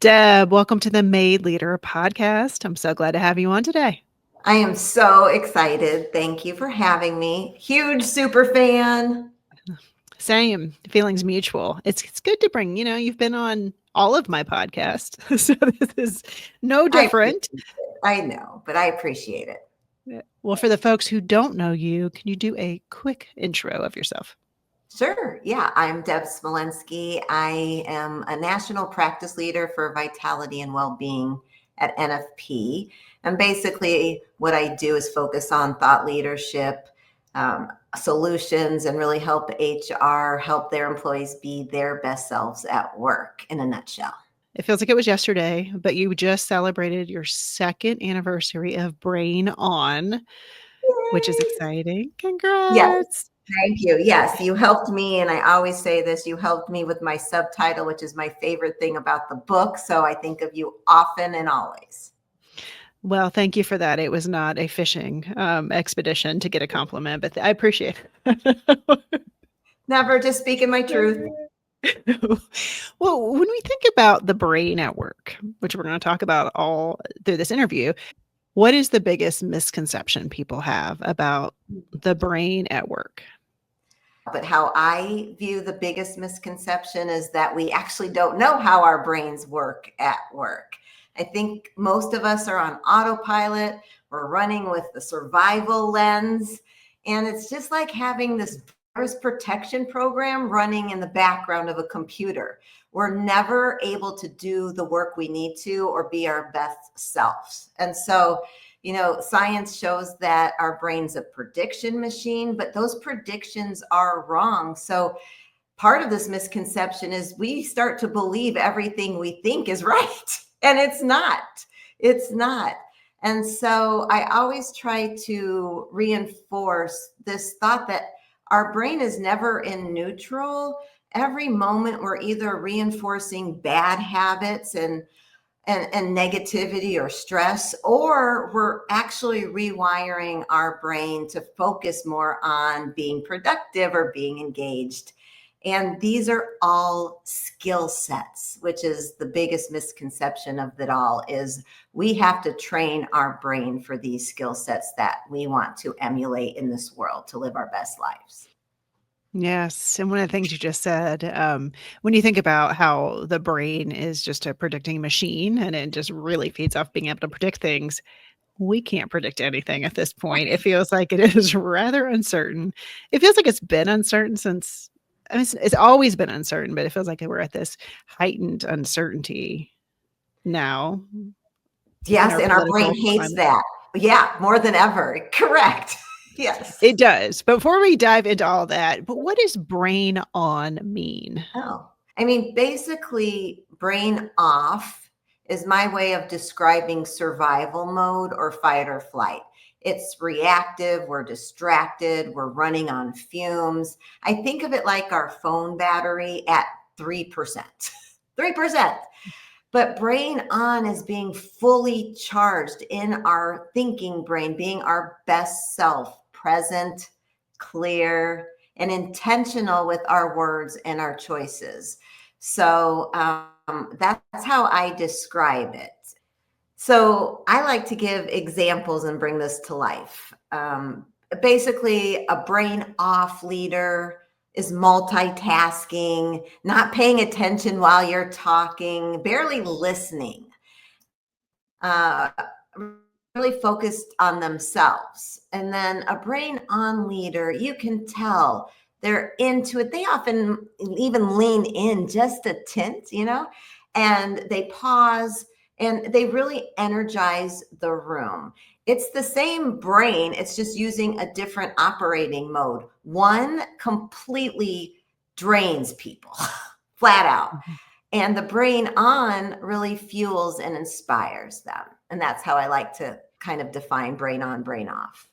Deb, welcome to the Made Leader podcast. I'm so glad to have you on today. I am so excited. Thank you for having me. Huge super fan. Same, feelings mutual. It's good to bring, you've been on all of my podcasts, so this is no different. I know, but I appreciate it. Well, for the folks who don't know you, can you do a quick intro of yourself? Sure. Yeah, I'm Deb Smolensky. I am a national practice leader for vitality and well-being at NFP. And basically what I do is focus on thought leadership, solutions, and really help HR help their employees be their best selves at work in a nutshell. It feels like it was yesterday, but you just celebrated your second anniversary of Brain On, Yay! which is exciting. Congrats. Yes. Thank you. Yes, you helped me. And I always say this, you helped me with my subtitle, which is my favorite thing about the book. So I think of you often and always. Well, thank you for that. It was not a fishing expedition to get a compliment, but I appreciate it. Never, just speaking my truth. Well, when we think about the brain at work, which we're going to talk about all through this interview, what is the biggest misconception people have about the brain at work? But how I view the biggest misconception is that we actually don't know how our brains work at work. I think most of us are on autopilot. We're running with the survival lens. And it's just like having this virus protection program running in the background of a computer. We're never able to do the work we need to or be our best selves. And so, science shows that our brain's a prediction machine, but those predictions are wrong. So part of this misconception is we start to believe everything we think is right. And it's not. It's not. And so I always try to reinforce this thought that our brain is never in neutral. Every moment we're either reinforcing bad habits and negativity or stress, or we're actually rewiring our brain to focus more on being productive or being engaged. And these are all skill sets, which is the biggest misconception of it all, is we have to train our brain for these skill sets that we want to emulate in this world to live our best lives. Yes. And one of the things you just said, when you think about how the brain is just a predicting machine and it just really feeds off being able to predict things, we can't predict anything at this point. It feels like it is rather uncertain. It feels like it's been uncertain since, it's always been uncertain, but it feels like we're at this heightened uncertainty now. Yes, and our brain hates that. Yeah, more than ever. Correct. Yes. It does. Before we dive into all that, but what does brain on mean? Oh, basically, brain off is my way of describing survival mode or fight or flight. It's reactive, we're distracted, we're running on fumes. I think of it like our phone battery at 3%. 3%. But brain on is being fully charged in our thinking brain, being our best self, present, clear, and intentional with our words and our choices. So that's how I describe it. So I like to give examples and bring this to life. Basically, a brain off leader is multitasking, not paying attention while you're talking, barely listening, really focused on themselves. And then a brain on leader, you can tell they're into it. They often even lean in just a tint, and they pause and they really energize the room. It's the same brain. It's just using a different operating mode. One completely drains people flat out. And the brain on really fuels and inspires them. And that's how I like to kind of define brain on, brain off.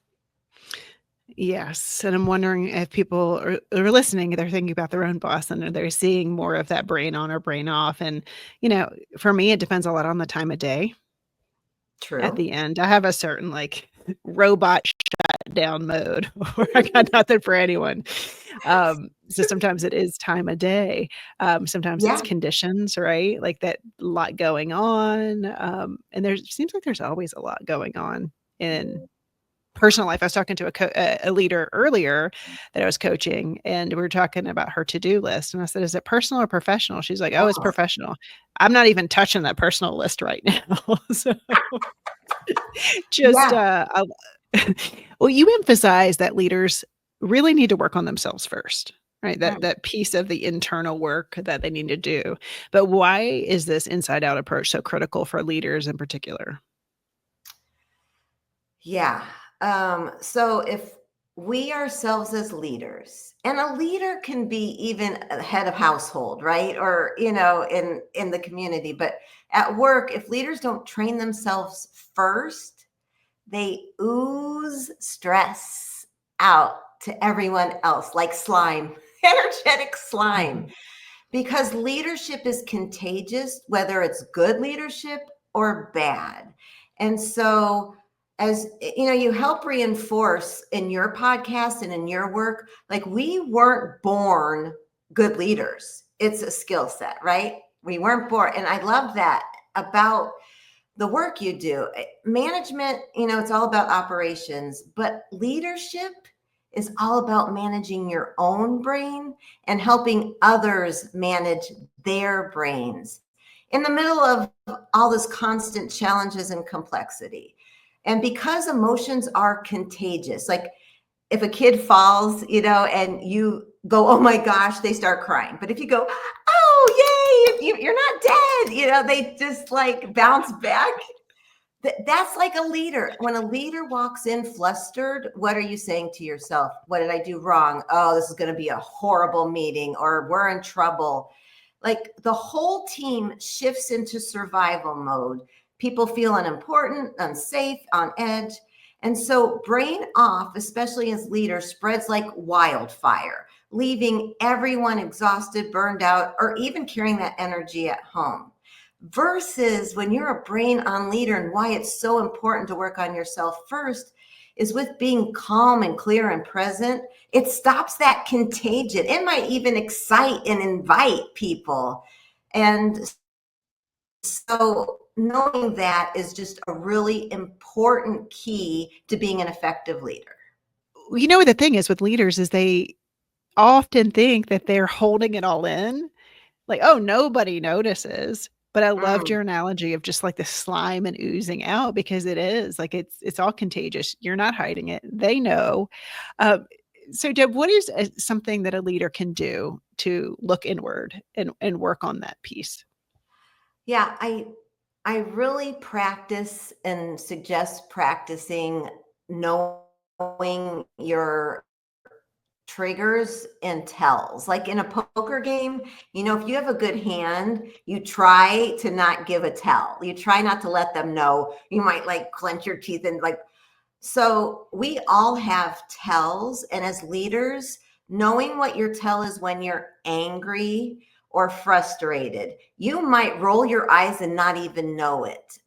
Yes. And I'm wondering if people are listening, they're thinking about their own boss and they're seeing more of that brain on or brain off. And, for me, it depends a lot on the time of day. True. At the end, I have a certain robot shutdown mode or I got nothing for anyone. So sometimes it is time of day. Sometimes it's Yeah. conditions, right? Like that lot going on. And there seems like there's always a lot going on in personal life. I was talking to a leader earlier that I was coaching, and we were talking about her to-do list. And I said, "Is it personal or professional?" She's like, "Oh, it's Oh, professional." I'm not even touching that personal list right now. So just, yeah. well, you emphasize that leaders really need to work on themselves first, right? That Mm. that piece of the internal work that they need to do. But why is this inside out approach so critical for leaders in particular? Yeah. So if we ourselves as leaders, and a leader can be even a head of household, right? Or, in the community, but at work, if leaders don't train themselves first, they ooze stress out to everyone else like slime, energetic slime. Mhm. Because leadership is contagious, whether it's good leadership or bad. And so, as you help reinforce in your podcast and in your work, like we weren't born good leaders. It's a skill set, right? We weren't born. And I love that about the work you do. Management, it's all about operations, but leadership is all about managing your own brain and helping others manage their brains in the middle of all this constant challenges and complexity. And because emotions are contagious, like if a kid falls, and you go, "Oh my gosh," they start crying. But if you go, "Oh, yay, you're not dead," they just like bounce back. That's like a leader. When a leader walks in flustered, what are you saying to yourself? What did I do wrong? Oh, this is going to be a horrible meeting, or we're in trouble. Like the whole team shifts into survival mode. People feel unimportant, unsafe, on edge. And so, brain off, especially as leaders, spreads like wildfire, leaving everyone exhausted, burned out, or even carrying that energy at home. Versus when you're a brain on leader, and why it's so important to work on yourself first is with being calm and clear and present. It stops that contagion. It might even excite and invite people. And so knowing that is just a really important key to being an effective leader. You know what the thing is with leaders is they often think that they're holding it all in. Like, "Oh, nobody notices." But I loved Mm. your analogy of just, like, the slime and oozing out because it is, like, it's all contagious. You're not hiding it. They know. Um, so Deb, what is, something that a leader can do to look inward and work on that piece? Yeah, I really practice and suggest practicing knowing your triggers and tells. Like in a poker game, if you have a good hand, you try to not give a tell. You try not to let them know. You might like clench your teeth and like, so we all have tells. And as leaders, knowing what your tell is when you're angry or frustrated, you might roll your eyes and not even know it.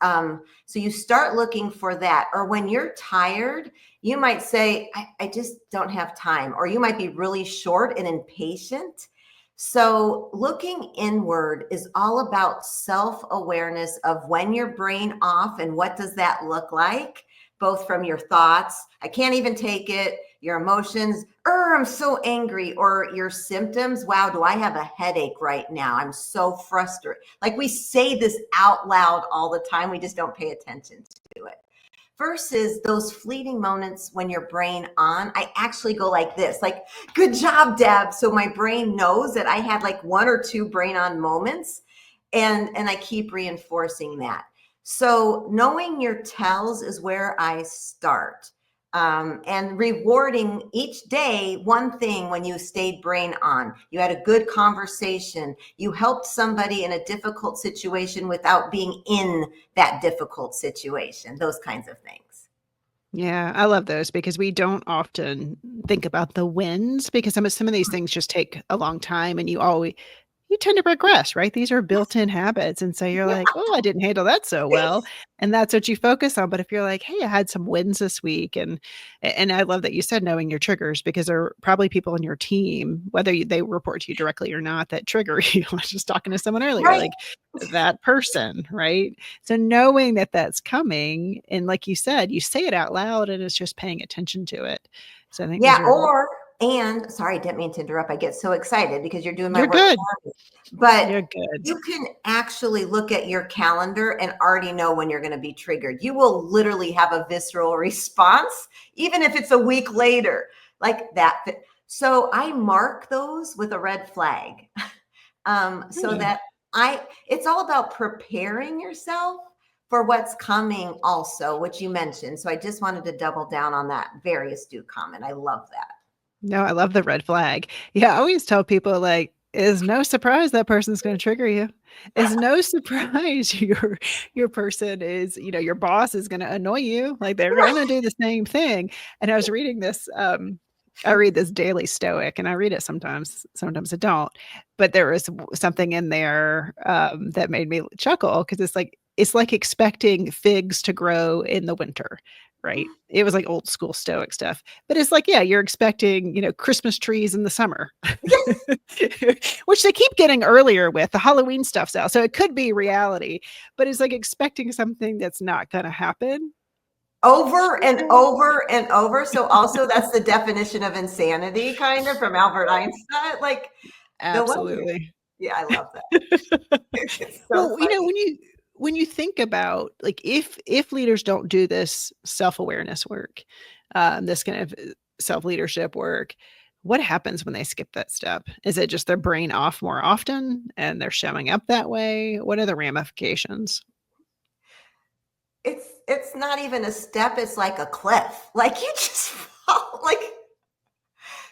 So you start looking for that. Or when you're tired, you might say, I just don't have time. Or you might be really short and impatient. So looking inward is all about self-awareness of when your brain off and what does that look like, both from your thoughts, I can't even take it, your emotions, I'm so angry, or your symptoms, wow, do I have a headache right now? I'm so frustrated. Like we say this out loud all the time, we just don't pay attention to it. Versus those fleeting moments when your brain on, I actually go like this, like, "Good job, Deb." So my brain knows that I had like one or two brain on moments, and I keep reinforcing that. So knowing your tells is where I start. And rewarding each day one thing when you stayed brain on. You had a good conversation. You helped somebody in a difficult situation without being in that difficult situation, those kinds of things. Yeah, I love those because we don't often think about the wins because some of these things just take a long time and you tend to regress, right? These are built-in habits. And so you're like, oh, I didn't handle that so well. And that's what you focus on. But if you're like, hey, I had some wins this week. And I love that you said knowing your triggers, because there are probably people on your team, whether they report to you directly or not, that trigger you. I was just talking to someone earlier, Right. like that person, right? So knowing that that's coming, and like you said, you say it out loud and it's just paying attention to it. So I think those Yeah. are, And sorry, I didn't mean to interrupt. I get so excited because you're doing my you're work good. for me. But You're good. you can actually look at your calendar and already know when you're going to be triggered. You will literally have a visceral response, even if it's a week later, like that. So I mark those with a red flag. So that it's all about preparing yourself for what's coming also, which you mentioned. So I just wanted to double down on that very astute comment. I love that. No, I love the red flag. Yeah, I always tell people, like, "It's no surprise that person's gonna trigger you. It's no surprise your person is, your boss is gonna annoy you, like, they're gonna do the same thing." And I was reading this, I read this Daily Stoic, and I read it sometimes I don't, but there was something in there, that made me chuckle, because it's like expecting figs to grow in the winter, right? It was like old school Stoic stuff. But it's like, yeah, you're expecting, Christmas trees in the summer, which they keep getting earlier with. The Halloween stuff's out. So it could be reality, but it's like expecting something that's not going to happen. Over and over and over. So also that's the definition of insanity, kind of from Albert Einstein. Like, no wonder. Absolutely. Yeah, I love that. It's so Well, funny. when you think about, like, if leaders don't do this self-awareness work, this kind of self-leadership work, what happens when they skip that step? Is it just their brain off more often and they're showing up that way? What are the ramifications? It's not even a step, it's like a cliff. Like you just fall, like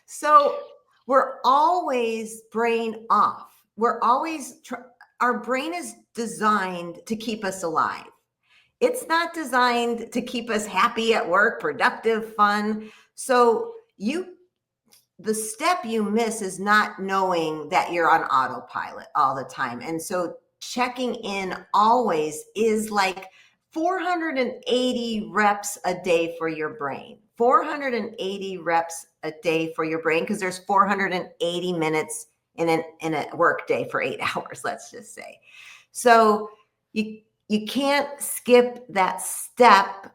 so we're always brain off. We're always our brain is designed to keep us alive. It's not designed to keep us happy at work, productive, fun. So the step you miss is not knowing that you're on autopilot all the time. And so checking in always is like 480 reps a day for your brain. 480 reps a day for your brain, because there's 480 minutes in a work day for 8 hours, let's just say. So you can't skip that step.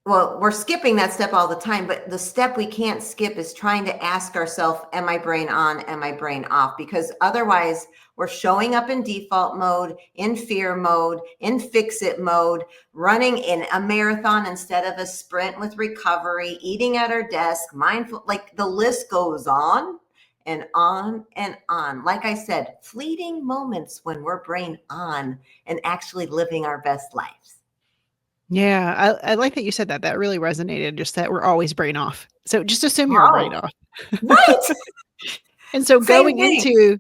Well, we're skipping that step all the time, but the step we can't skip is trying to ask ourselves, am I brain on? Am I brain off? Because otherwise we're showing up in default mode, in fear mode, in fix it mode, running in a marathon instead of a sprint with recovery, eating at our desk, mindful, like the list goes on and on and on. Like I said, fleeting moments when we're brain on and actually living our best lives. Yeah, I like that you said that. That really resonated, just that we're always brain off. So just assume you're a brain Oh, off. right. And so Same thing.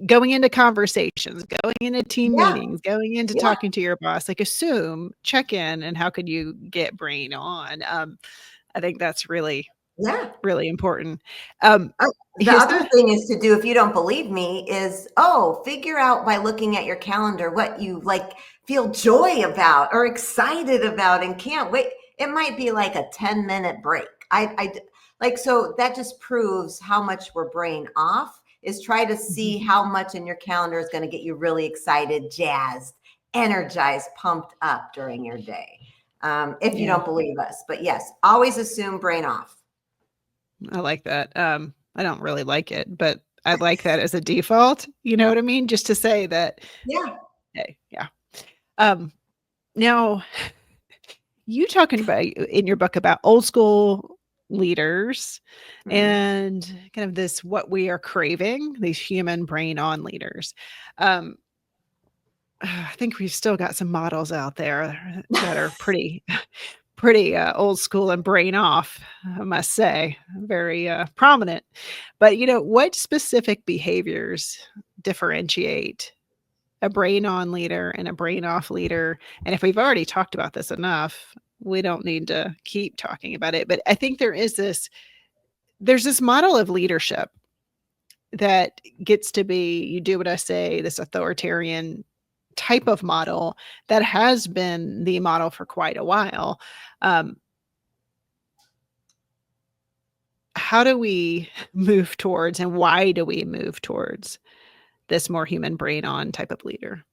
going into conversations, going into team Yeah. meetings, going into Yeah. talking to your boss, like, assume, check in, and how could you get brain on? I think that's really, Yeah. really important. Um, The is other there thing is to do, if you don't believe me, is, figure out by looking at your calendar what you like feel joy about or excited about and can't wait. It might be like a 10-minute break. I like, so that just proves how much we're brain off, is try to see how much in your calendar is going to get you really excited, jazzed, energized, pumped up during your day. If you Yeah, don't believe us, but yes, always assume brain off. I like that. I don't really like it, but I like that as a default, you know what I mean? Just to say that, Yeah. hey, yeah. Um, Now, you talking about in your book about old school leaders Mhm. and kind of this what we are craving, these human brain on leaders. Um, I think we've still got some models out there that are pretty old school and brain off, I must say, very prominent. But what specific behaviors differentiate a brain on leader and a brain off leader? And if we've already talked about this enough, we don't need to keep talking about it. But I think there's this model of leadership that gets to be, you do what I say, this authoritarian type of model that has been the model for quite a while. How do we move towards, and why do we move towards this more human brain on type of leader?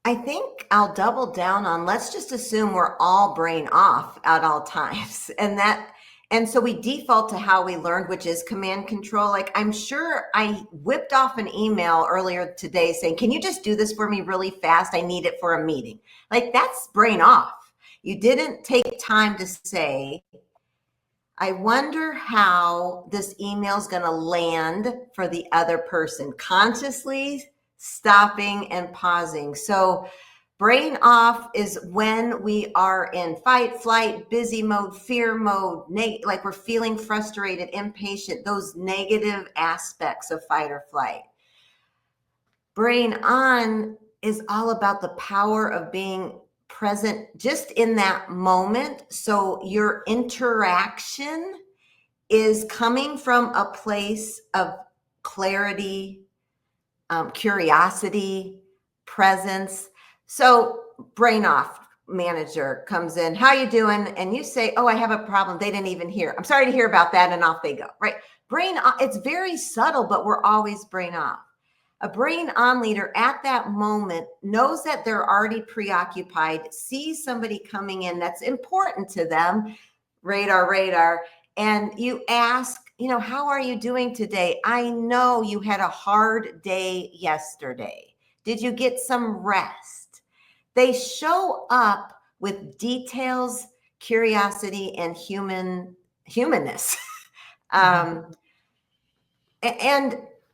I think I'll double down on, let's just assume we're all brain off at all times. And so we default to how we learned, which is command control. Like, I'm sure I whipped off an email earlier today saying, can you just do this for me really fast? I need it for a meeting. Like, that's brain off. You didn't take time to say, I wonder how this email is going to land for the other person, consciously stopping and pausing. So brain off is when we are in fight, flight, busy mode, fear mode, like we're feeling frustrated, impatient, those negative aspects of fight or flight. Brain on is all about the power of being present just in that moment. So your interaction is coming from a place of clarity, curiosity, presence. So brain off manager comes in, how you doing? And you say, oh, I have a problem. They didn't even hear. I'm sorry to hear about that. And off they go, right? Brain off, it's very subtle, but we're always brain off. A brain on leader at that moment knows that they're already preoccupied, sees somebody coming in that's important to them, radar, and you ask, how are you doing today? I know you had a hard day yesterday. Did you get some rest? They show up with details, curiosity, and humanness.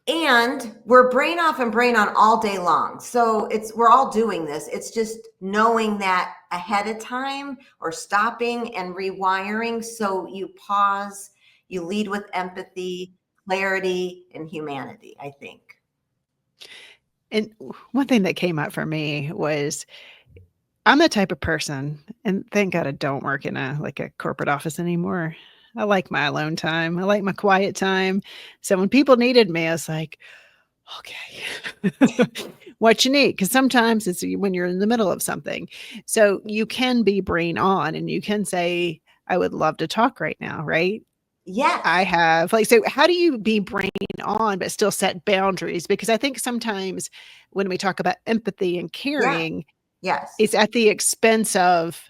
And we're brain off and brain on all day long. So we're all doing this. It's just knowing that ahead of time, or stopping and rewiring. So you pause, you lead with empathy, clarity, and humanity, I think. And one thing that came up for me was, I'm the type of person, and thank God I don't work in a corporate office anymore. I like my alone time. I like my quiet time. So when people needed me, I was like, okay, what you need? Because sometimes it's when you're in the middle of something. So you can be brain on and you can say, I would love to talk right now, right? Yes. I have so how do you be brain on but still set boundaries? Because I think sometimes when we talk about empathy and Yeah. caring, Yes. it's at the expense of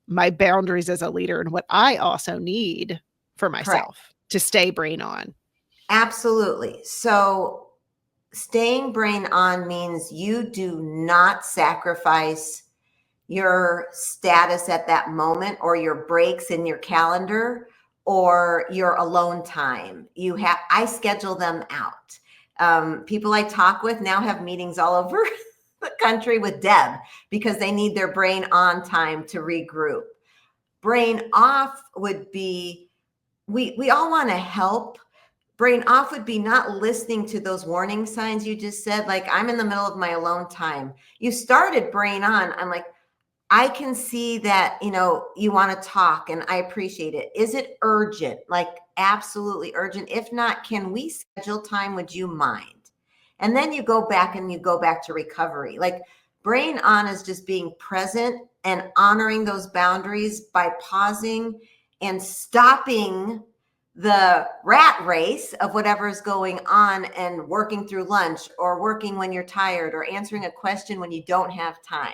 my boundaries as a leader and what I also need for Correct. myself to stay brain on. Absolutely. So staying brain on means you do not sacrifice your status at that moment, or your breaks in your calendar, or your alone time. I schedule them out. People I talk with now have meetings all over the country with Deb because they need their brain on time to regroup. Brain off would be, we all want to help. Brain off would be not listening to those warning signs you just said, like, I'm in the middle of my alone time. You started brain on. I'm like, I can see that, you want to talk and I appreciate it. Is it urgent? Like, absolutely urgent. If not, can we schedule time? Would you mind? And then you go back to recovery. Like, brain on is just being present and honoring those boundaries by pausing and stopping the rat race of whatever is going on and working through lunch, or working when you're tired, or answering a question when you don't have time.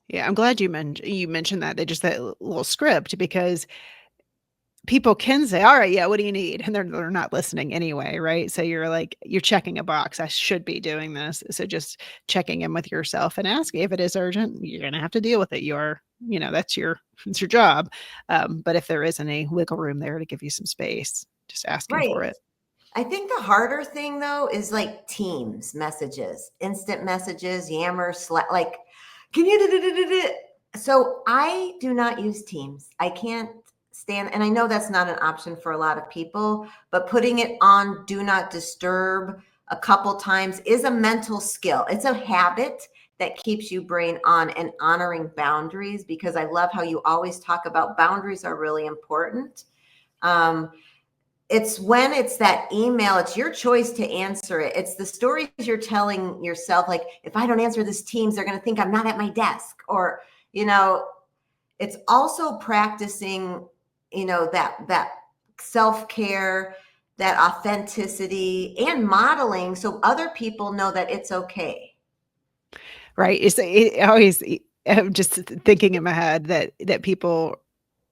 Yeah, I'm glad you mentioned that. They just that little script, because people can say, "All right, yeah, what do you need?" And they're not listening anyway, right? So you're checking a box. I should be doing this. So just checking in with yourself and asking if it is urgent. You're gonna have to deal with it. That's your it's your job. But if there is any wiggle room there to give you some space, just asking Right. for it. I think the harder thing though is like Teams messages, instant messages, Yammer, Slack, like, can you do? So I do not use Teams. I can't stand, and I know that's not an option for a lot of people, but putting it on do not disturb a couple times is a mental skill. It's a habit that keeps you brain on and honoring boundaries, because I love how you always talk about boundaries are really important. Um, it's when it's that email, it's your choice to answer it. It's the stories you're telling yourself, like, if I don't answer this Teams, they're going to think I'm not at my desk. Or, it's also practicing, that self-care, that authenticity, and modeling so other people know that it's okay. Right? It always I'm just thinking in my head that people,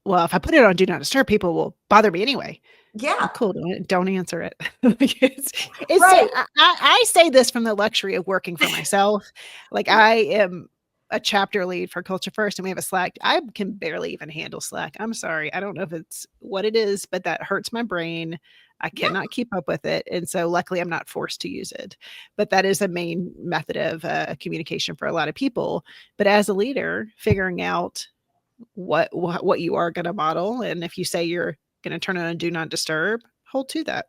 well, if I put it on do not disturb, people will bother me anyway. Well, Yeah, cool, don't answer it. Like, it's right. I say this from the luxury of working for myself. Like, I am a chapter lead for Culture First, and we have a Slack. I can barely even handle Slack. I'm sorry. I don't know if it's what it is, but that hurts my brain. I Yeah, cannot keep up with it, and so luckily I'm not forced to use it. But that is a main method of, communication for a lot of people. But as a leader, figuring out what you are gonna model, and if you say you're gonna turn on a do not disturb, hold to that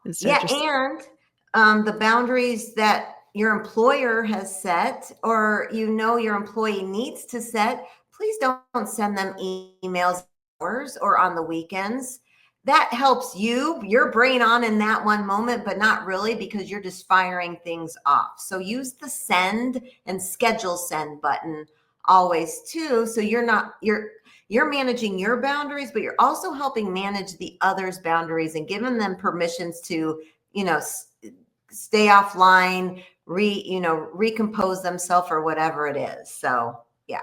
instead of yeah, just and the boundaries that your employer has set, or your employee needs to set, please don't send them emails hours or on the weekends. That helps your brain on in that one moment, but not really, because you're just firing things off. So use the send and schedule send button always too. So you're managing your boundaries, but you're also helping manage the others' boundaries and giving them permissions to, stay offline, recompose themselves or whatever it is. So yeah,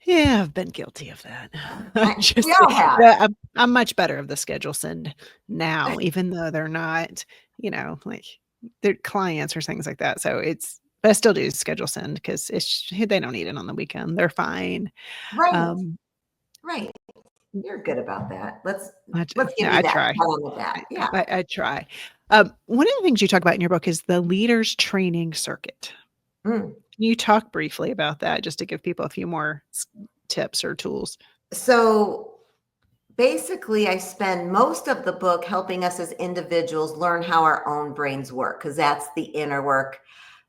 Yeah, I've been guilty of that. I we just all have. yeah, I'm much better of the schedule send now, even though they're not, like, they're clients or things like that. So but I still do schedule send because they don't need it on the weekend. They're fine. Right, Um, right. You're good about that. Let's give yeah, you I that try. pat on the back. Yeah. I try. One of the things you talk about in your book is the leaders training circuit. Mm. Can you talk briefly about that just to give people a few more tips or tools? So basically, I spend most of the book helping us as individuals learn how our own brains work, because that's the inner work.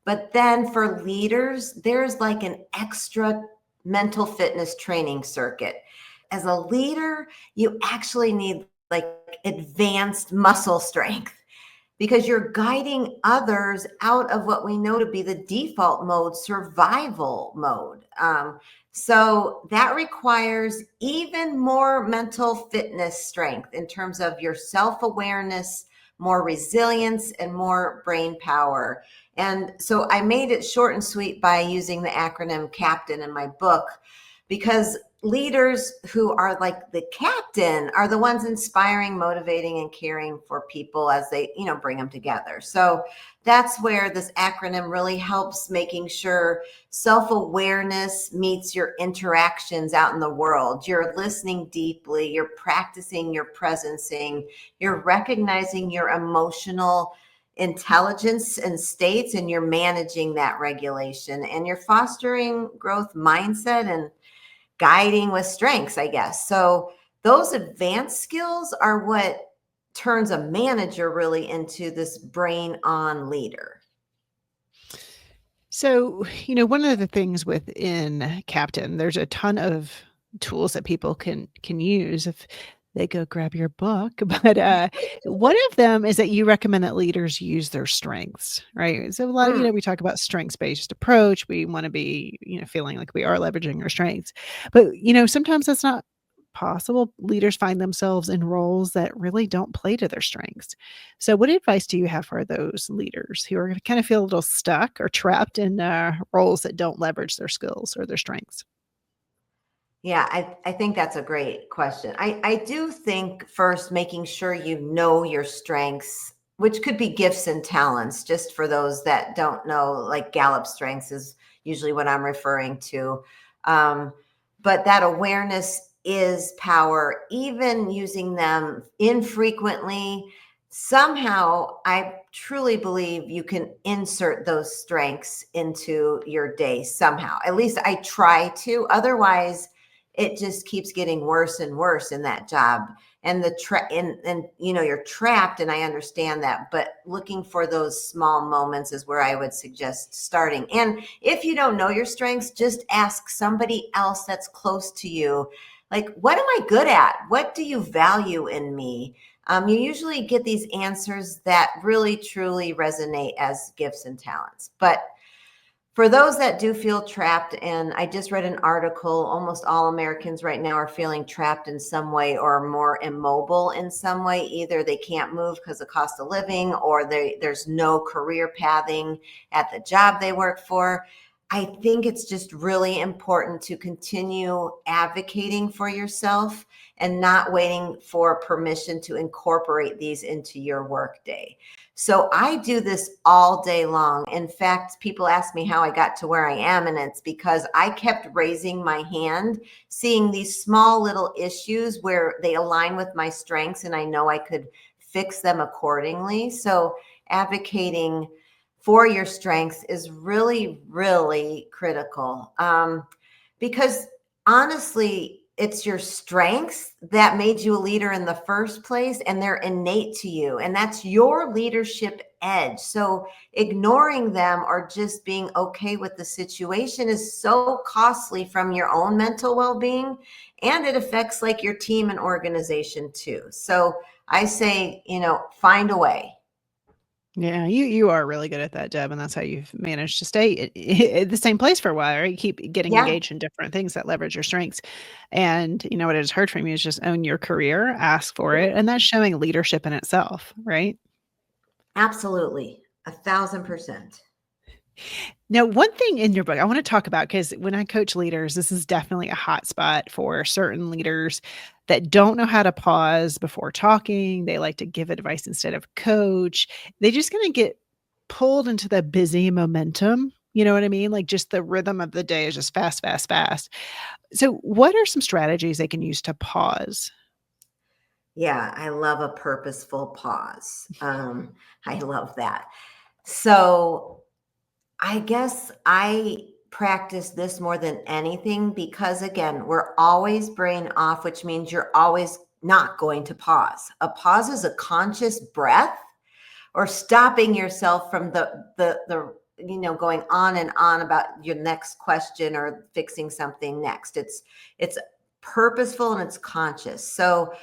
But then for leaders, there's like an extra mental fitness training circuit. As a leader, you actually need like advanced muscle strength, because you're guiding others out of what we know to be the default mode, survival mode. So that requires even more mental fitness strength in terms of your self awareness, more resilience, and more brain power. And so I made it short and sweet by using the acronym CAPTAIN in my book, because leaders who are like the captain are the ones inspiring, motivating, and caring for people as they, bring them together. So that's where this acronym really helps, making sure self-awareness meets your interactions out in the world. You're listening deeply, you're practicing your presencing, you're recognizing your emotional intelligence and states, and you're managing that regulation, and you're fostering growth mindset and guiding with strengths, I guess. So those advanced skills are what turns a manager really into this brain on leader. So, one of the things within Captain, there's a ton of tools that people can use if they go grab your book. But one of them is that you recommend that leaders use their strengths, right? So a lot, Mm. we talk about strengths-based approach. We want to be, feeling like we are leveraging our strengths. But sometimes that's not possible. Leaders find themselves in roles that really don't play to their strengths. So, what advice do you have for those leaders who are going to kind of feel a little stuck or trapped in roles that don't leverage their skills or their strengths? Yeah, I think that's a great question. I do think first making sure you know your strengths, which could be gifts and talents, just for those that don't know, like Gallup strengths is usually what I'm referring to. Um, but that awareness is power, even using them infrequently. Somehow, I truly believe you can insert those strengths into your day somehow. At least I try to. Otherwise, it just keeps getting worse and worse in that job, and and you're trapped, and I understand that, but looking for those small moments is where I would suggest starting. And if you don't know your strengths, just ask somebody else that's close to you, like, what am I good at? What do you value in me? you usually get these answers that really truly resonate as gifts and talents. But for those that do feel trapped, and I just read an article, almost all Americans right now are feeling trapped in some way or more immobile in some way. Either they can't move because of cost of living, or there's no career pathing at the job they work for. I think it's just really important to continue advocating for yourself and not waiting for permission to incorporate these into your workday. So I do this all day long. In fact, people ask me how I got to where I am, and it's because I kept raising my hand, seeing these small little issues where they align with my strengths and I know I could fix them accordingly. So advocating for your strengths is really, really critical. Because honestly, it's your strengths that made you a leader in the first place, and they're innate to you, and that's your leadership edge. So ignoring them or just being okay with the situation is so costly from your own mental well-being, and it affects like your team and organization too. So I say, find a way. Yeah, you are really good at that, Deb, and that's how you've managed to stay at the same place for a while, right? You keep getting Yeah. engaged in different things that leverage your strengths. And what I just heard from you is just own your career, ask for it, and that's showing leadership in itself, right? Absolutely. 1,000%. Now, one thing in your book I want to talk about, because when I coach leaders, this is definitely a hot spot for certain leaders that don't know how to pause before talking. They like to give advice instead of coach. They just going to get pulled into the busy momentum. You know what I mean? Like just the rhythm of the day is just fast, fast, fast. So, what are some strategies they can use to pause? Yeah, I love a purposeful pause. I love that. So I guess I practice this more than anything because, again, we're always brain off, which means you're always not going to pause. A pause is a conscious breath or stopping yourself from the going on and on about your next question or fixing something next. It's purposeful and it's conscious. So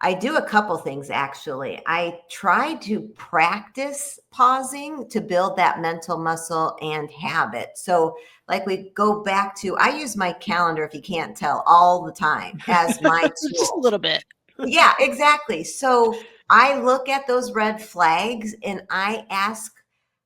I do a couple things actually. I try to practice pausing to build that mental muscle and habit. So, like we go back to, I use my calendar, if you can't tell, all the time as my Just a tool. little bit. Yeah, exactly. So I look at those red flags and I ask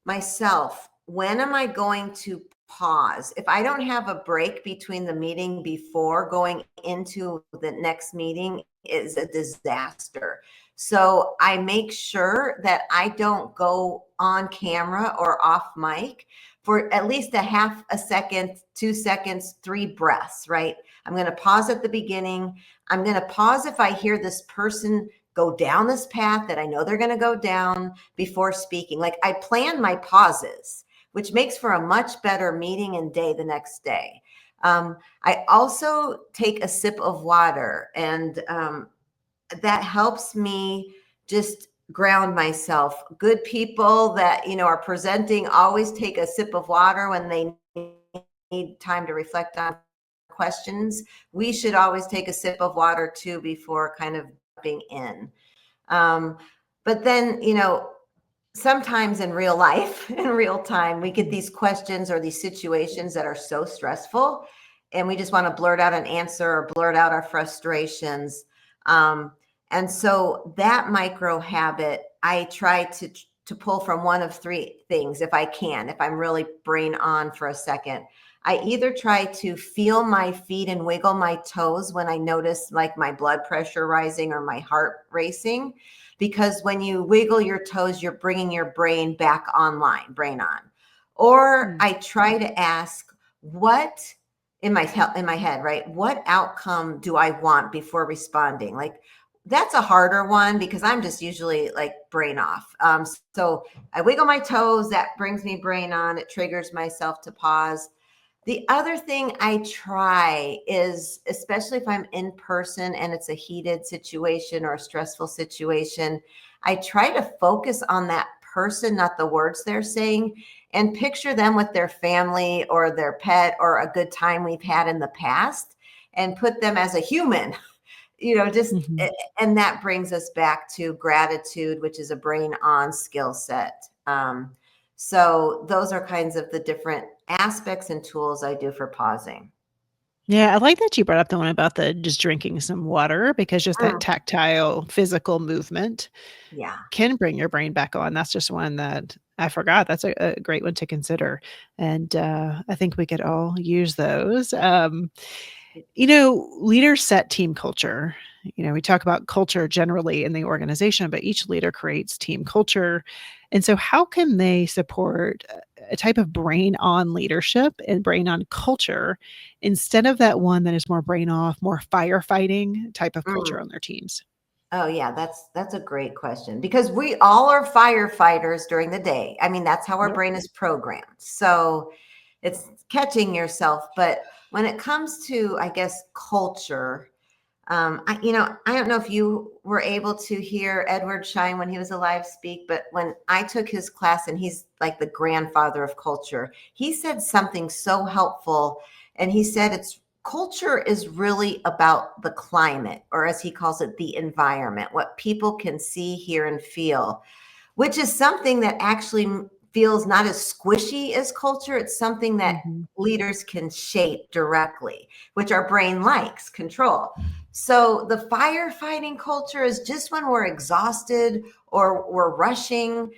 myself, when am I going to pause? If I don't have a break between the meeting before going into the next meeting is a disaster. So I make sure that I don't go on camera or off mic for at least a half a second, 2 seconds, 3 breaths, right? I'm going to pause at the beginning. I'm going to pause if I hear this person go down this path that I know they're going to go down before speaking. Like I plan my pauses, which makes for a much better meeting and day the next day. I also take a sip of water, and that helps me just ground myself. Good people that are presenting always take a sip of water when they need time to reflect on questions. We should always take a sip of water too before kind of jumping in. But then, sometimes in real life, in real time, we get these questions or these situations that are so stressful, and we just want to blurt out an answer or blurt out our frustrations. And so that micro habit, I try to pull from one of three things if I can, if I'm really brain on for a second. I either try to feel my feet and wiggle my toes when I notice like my blood pressure rising or my heart racing, because when you wiggle your toes, you're bringing your brain back online, brain on. Or Mm. I try to ask, what in my head, right? What outcome do I want before responding? Like that's a harder one because I'm just usually like brain off. So I wiggle my toes, that brings me brain on. It triggers myself to pause. The other thing I try is, especially if I'm in person and it's a heated situation or a stressful situation, I try to focus on that person, not the words they're saying, and picture them with their family or their pet or a good time we've had in the past and put them as a human just, Mhm. and that brings us back to gratitude, which is a brain on skill set. So those are kinds of the different aspects and tools I do for pausing. Yeah, I like that you brought up the one about the just drinking some water because just that Mm, tactile physical movement yeah. can bring your brain back on. That's just one that I forgot. That's a great one to consider, and, I think we could all use those. Leaders set team culture. We talk about culture generally in the organization, but each leader creates team culture. And so, how can they support a type of brain on leadership and brain on culture instead of that one that is more brain off, more firefighting type of culture Mm. on their teams? Oh yeah, that's a great question because we all are firefighters during the day. I mean, that's how our Yep. brain is programmed. So it's catching yourself. But when it comes to, I guess, culture, I don't know if you were able to hear Edward Schein when he was alive speak, but when I took his class, and he's like the grandfather of culture, he said something so helpful. And he said it's culture is really about the climate, or as he calls it, the environment, what people can see, hear, and feel, which is something that actually feels not as squishy as culture. It's something that Mhm. leaders can shape directly, which our brain likes control. So the firefighting culture is just when we're exhausted or we're rushing.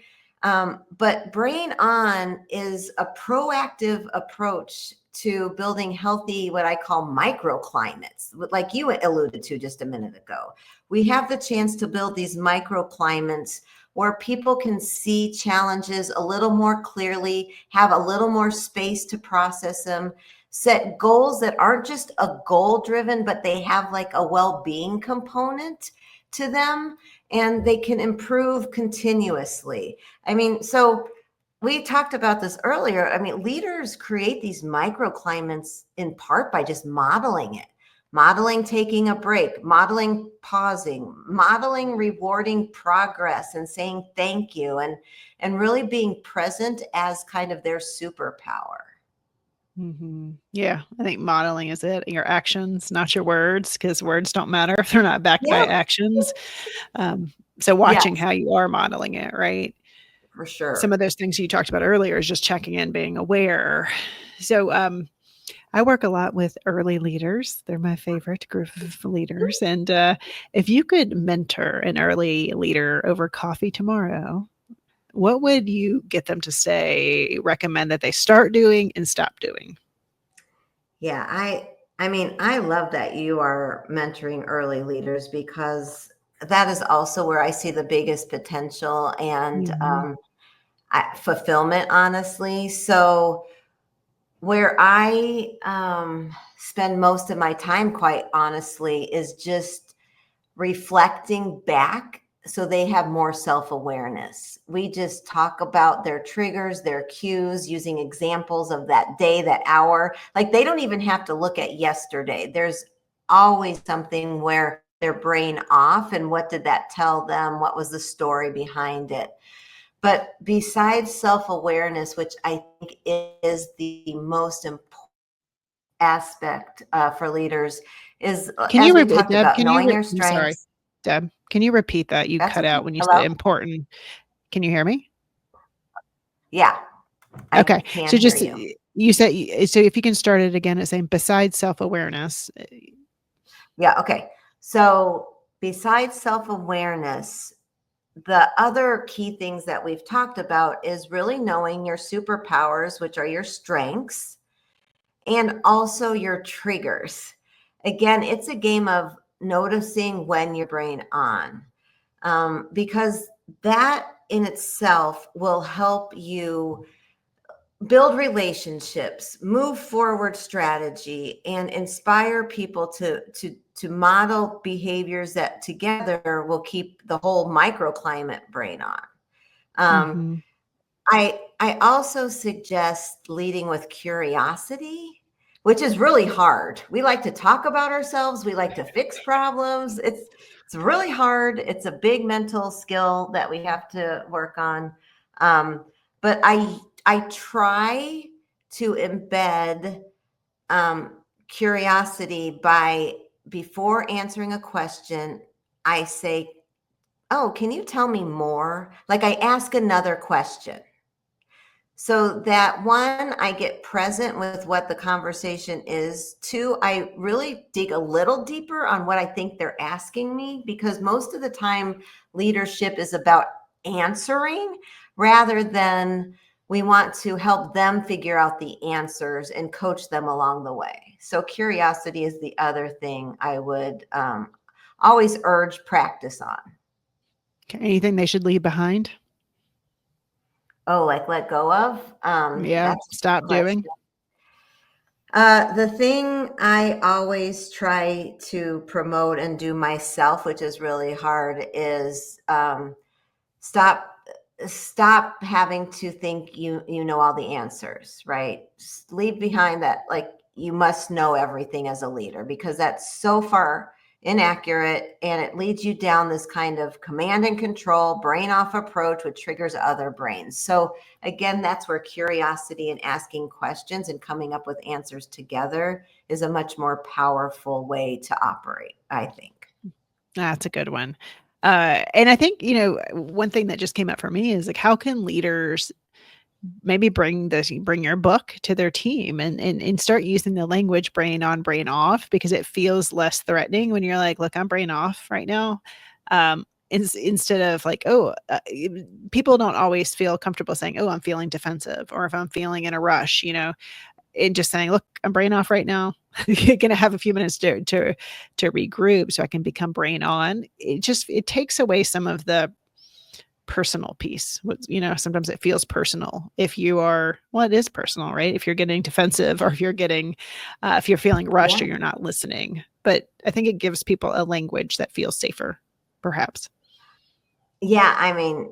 But brain on is a proactive approach to building healthy, what I call microclimates, like you alluded to just a minute ago. We have the chance to build these microclimates where people can see challenges a little more clearly, have a little more space to process them, set goals that aren't just a goal driven, but they have like a well being component to them, and they can improve continuously. I mean, so we talked about this earlier. I mean, leaders create these microclimates in part by just modeling it, modeling taking a break, modeling pausing, modeling rewarding progress and saying thank you, and really being present as kind of their superpower. Mhm. Yeah, I think modeling is it. Your actions, not your words, because words don't matter if they're not backed by Yeah. actions. So watching Yes, how you are modeling it, right? for Some sure. of those things you talked about earlier is just checking in, being aware. So, I work a lot with early leaders. They're my favorite group of leaders. And if you could mentor an early leader over coffee tomorrow, what would you get them to say, recommend that they start doing and stop doing? Yeah, I mean, I love that you are mentoring early leaders because that is also where I see the biggest potential and Mhm. fulfillment, honestly. So where I spend most of my time, quite honestly, is just reflecting back so they have more self-awareness. We just talk about their triggers, their cues, using examples of that day, that hour. Like they don't even have to look at yesterday. There's always something where their brain off, and what did that tell them? What was the story behind it? But besides self-awareness, which I think is the most important aspect for leaders, is Can you as we repeat, talked Deb? about, knowing your I'm sorry, strengths. Deb. Can you repeat that? You That's cut okay. out when you said Hello? important. Can you hear me? Yeah, I Okay. can So hear just you. you said so if you can start it again at saying besides self-awareness. Yeah, okay. So besides self-awareness, the other key things that we've talked about is really knowing your superpowers, which are your strengths, and also your triggers. Again, it's a game of noticing when your brain on, because that in itself will help you build relationships, move forward strategy, and inspire people to model behaviors that together will keep the whole microclimate brain on. um, Mhm. I also suggest leading with curiosity, which is really hard. We like to talk about ourselves, we like to fix problems. It's really hard. It's a big mental skill that we have to work on. But I try to embed curiosity by before answering a question, I say, oh, can you tell me more? Like I ask another question. So that one, I get present with what the conversation is. Two, I really dig a little deeper on what I think they're asking me, because most of the time leadership is about answering rather than we want to help them figure out the answers and coach them along the way. So curiosity is the other thing I would always urge practice on. Okay, anything they should leave behind? Oh, like let go of? Yeah, That's a stop good question. doing. The thing I always try to promote and do myself, which is really hard, is stop stop having to think you know all the answers, right? Leave behind that like you must know everything as a leader, because that's so far inaccurate, and it leads you down this kind of command and control brain off approach, which triggers other brains. So again, that's where curiosity and asking questions and coming up with answers together is a much more powerful way to operate, I think. That's a good one. And I think, one thing that just came up for me is like, how can leaders maybe bring your book to their team and start using the language brain on, brain off, because it feels less threatening when you're like, look, I'm brain off right now. Instead of like, people don't always feel comfortable saying, oh, I'm feeling defensive, or if I'm feeling in a rush, and just saying, look, I'm brain off right now. You're going to have a few minutes to regroup so I can become brain on. It takes away some of the personal piece. Sometimes it feels personal if you are, well, it is personal, right? If you're getting defensive, or if you're feeling rushed, Yeah. or you're not listening. But I think it gives people a language that feels safer, perhaps. Yeah, I mean,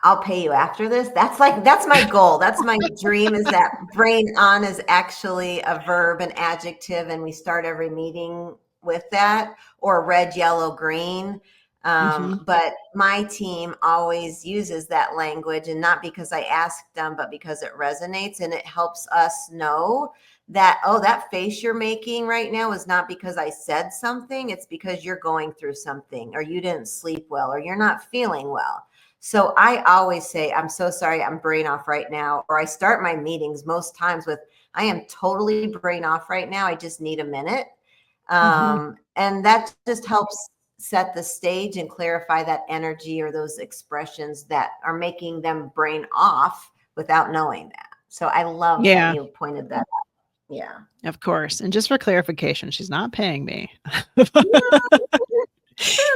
I'll pay you after this. That's my goal. That's my dream, is that brain on is actually a verb, an adjective, and we start every meeting with that, or red, yellow, green. Hmm. But my team always uses that language, and not because I asked them, but because it resonates, and it helps us know that, oh, that face you're making right now is not because I said something. It's because you're going through something, or you didn't sleep well, or you're not feeling well. So I always say, I'm so sorry, I'm brain off right now. Or I start my meetings most times with, I am totally brain off right now. I just need a minute. Hmm. And that just helps set the stage and clarify that energy or those expressions that are making them brain off without knowing that. So I love that Yeah, you pointed that out. Yeah. of course. And just for clarification, she's not paying me.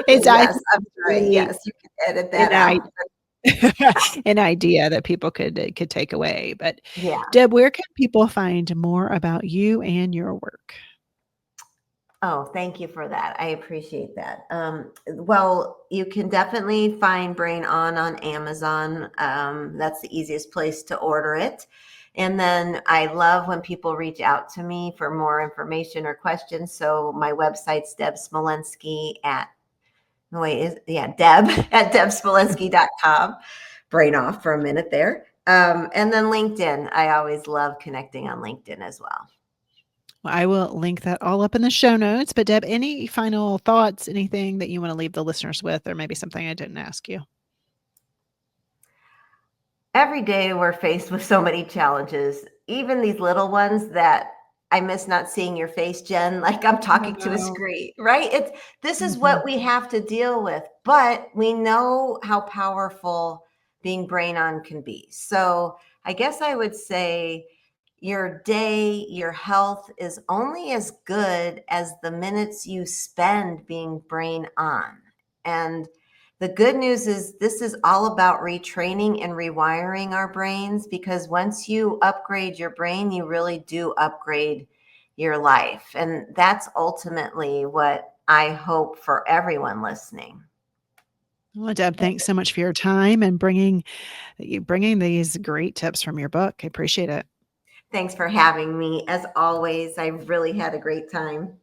It's I Yes, think I'm sorry. really Yes, you can edit an that I out. an idea that people could take away. But Yeah. Deb, where can people find more about you and your work? Oh, thank you for that. I appreciate that. Well, you can definitely find Brain on Amazon. That's the easiest place to order it. And then I love when people reach out to me for more information or questions. So my website's Deb Smolensky at, no, wait, Deb at debsmolensky.com. Brain off for a minute there. And then LinkedIn. I always love connecting on LinkedIn as well. Well, I will link that all up in the show notes. But Deb, any final thoughts, anything that you want to leave the listeners with, or maybe something I didn't ask you? Every day we're faced with so many challenges, even these little ones that I miss not seeing your face, Jen, like I'm Oh, talking to a no. screen, right? This is Mhm. what we have to deal with, but we know how powerful being brain on can be. So I guess I would say your day, your health is only as good as the minutes you spend being brain on. And the good news is this is all about retraining and rewiring our brains, because once you upgrade your brain, you really do upgrade your life. And that's ultimately what I hope for everyone listening. Well, Deb, thanks so much for your time and bringing these great tips from your book. I appreciate it. Thanks for having me. As always, I really had a great time.